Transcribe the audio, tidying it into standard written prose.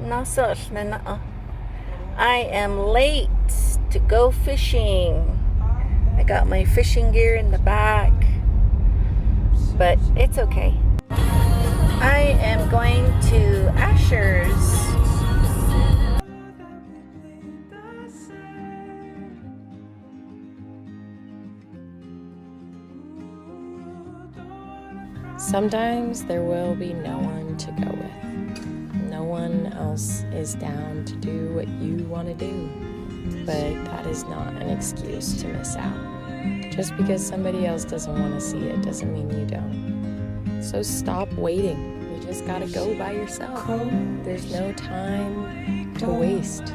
Nasosh na. I am late to go fishing. I got my fishing gear in the back, but it's okay. I am going to Ashurst. Sometimes there will be no one to go with. No one else is down to do what you want to do. But that is not an excuse to miss out. Just because somebody else doesn't want to see it doesn't mean you don't. So stop waiting. You just gotta go by yourself. There's no time to waste.